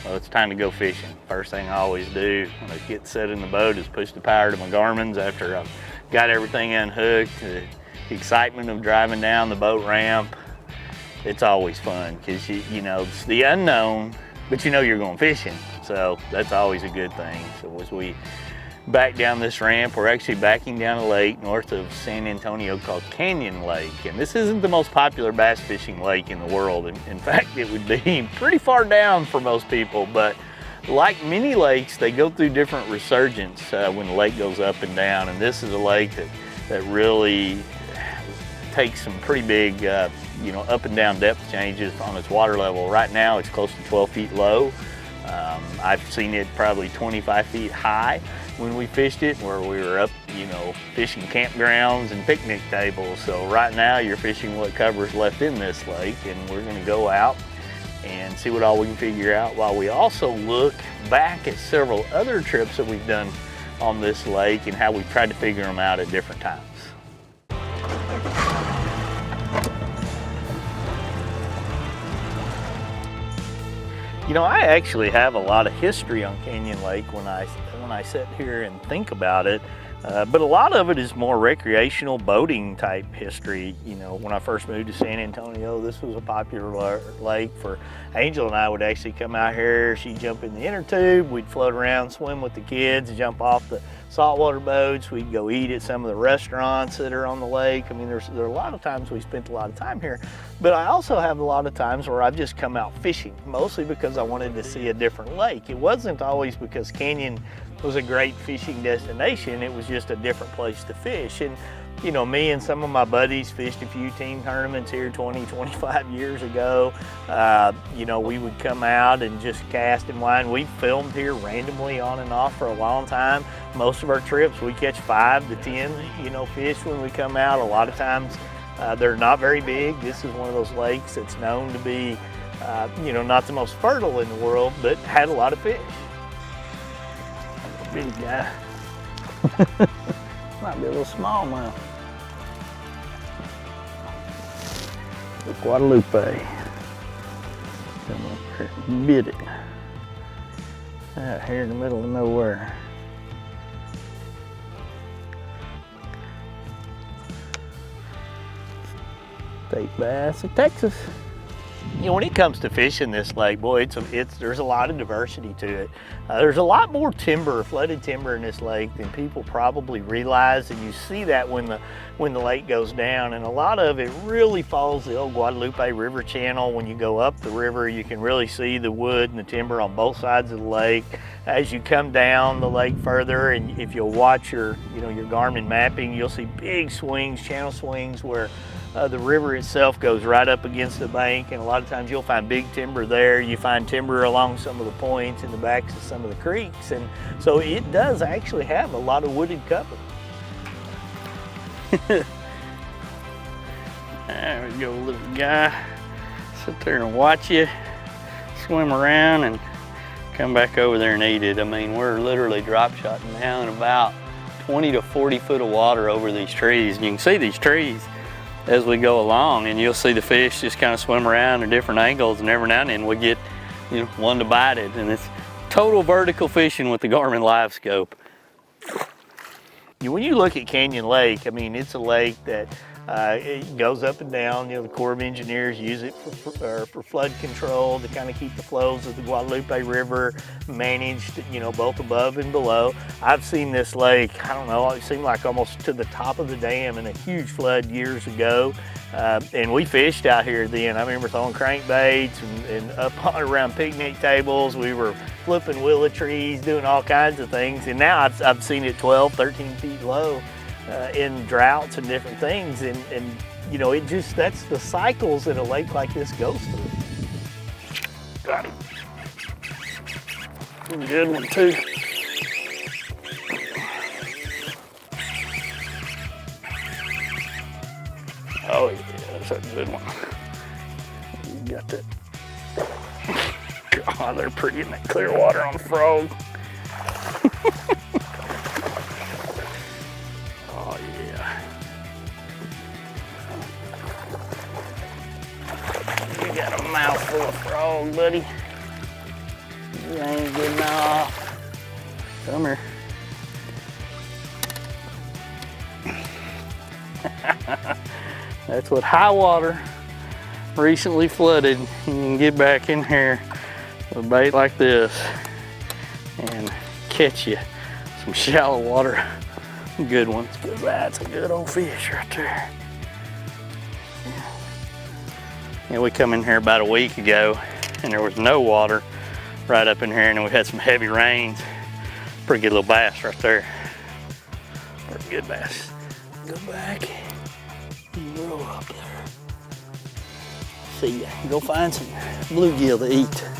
well, it's time to go fishing. First thing I always do when I get set in the boat is push the power to my Garmin's after I've got everything unhooked. The excitement of driving down the boat ramp, it's always fun because you know, it's the unknown, but you know you're going fishing. So that's always a good thing. So as we back down this ramp, we're actually backing down a lake north of San Antonio called Canyon Lake. And this isn't the most popular bass fishing lake in the world. In fact, it would be pretty far down for most people, but like many lakes, they go through different resurgence when the lake goes up and down. And this is a lake that really takes some pretty big, you know, up and down depth changes on its water level. Right now, it's close to 12 feet low. I've seen it probably 25 feet high when we fished it, where we were up, you know, fishing campgrounds and picnic tables. So right now you're fishing what cover's left in this lake, and we're gonna go out and see what all we can figure out, while we also look back at several other trips that we've done on this lake and how we've tried to figure them out at different times. You know, I actually have a lot of history on Canyon Lake when I sit here and think about it, but a lot of it is more recreational boating type history. You know, when I first moved to San Antonio, this was a popular lake for Angel and I. Would actually come out here, she'd jump in the inner tube, we'd float around, swim with the kids, jump off the saltwater boats, we'd go eat at some of the restaurants that are on the lake. I mean, there are a lot of times we spent a lot of time here, but I also have a lot of times where I've just come out fishing, mostly because I wanted to see a different lake. It wasn't always because Canyon was a great fishing destination, it was just a different place to fish. And you know, me and some of my buddies fished a few team tournaments here 25 years ago. You know, we would come out and just cast and wind. We filmed here randomly on and off for a long time. Most of our trips, we catch 5 to 10, you know, fish when we come out. A lot of times they're not very big. This is one of those lakes that's known to be, you know, not the most fertile in the world, but had a lot of fish. Big guy. Might be a little smallmouth. The Guadalupe. Come up here and bit it. Out here in the middle of nowhere. State bass of Texas. You know, when it comes to fishing this lake, boy, there's a lot of diversity to it. There's a lot more timber, flooded timber in this lake than people probably realize, and you see that when the lake goes down. And a lot of it really follows the old Guadalupe River channel. When you go up the river, you can really see the wood and the timber on both sides of the lake. As you come down the lake further, and if you'll watch your Garmin mapping, you'll see big swings, channel swings, where the river itself goes right up against the bank, and a lot of times you'll find big timber there. You find timber along some of the points in the backs of some of the creeks, and so it does actually have a lot of wooded cover. There we go, little guy. Sit there and watch you swim around and come back over there and eat it. I mean, we're literally drop shotting now in about 20 to 40 foot of water over these trees. And you can see these trees as we go along, and you'll see the fish just kind of swim around at different angles, and every now and then we get, you know, one to bite it. And it's total vertical fishing with the Garmin Live Scope. When you look at Canyon Lake, I mean, it's a lake that it goes up and down. You know, the Corps of Engineers use it for flood control, to kind of keep the flows of the Guadalupe River managed, you know, both above and below. I've seen this lake, I don't know, it seemed like almost to the top of the dam in a huge flood years ago. And we fished out here then. I remember throwing crankbaits and up around picnic tables. We were flipping willow trees, doing all kinds of things. And now I've seen it 12, 13 feet low in droughts and different things. And you know, that's the cycles that a lake like this goes through. Got him. Good one too. Oh yeah, that's a good one. You got that. God, they're pretty in that clear water on the frog. Oh yeah. You got a mouthful of frog, buddy. You ain't getting off. Come here. That's what high water recently flooded. You can get back in here with a bait like this and catch you some shallow water good ones. That's a good old fish right there. Yeah, we come in here about a week ago and there was no water right up in here, and then we had some heavy rains. Pretty good little bass right there. Pretty good bass. Go back and roll up there. See ya. Go find some bluegill to eat.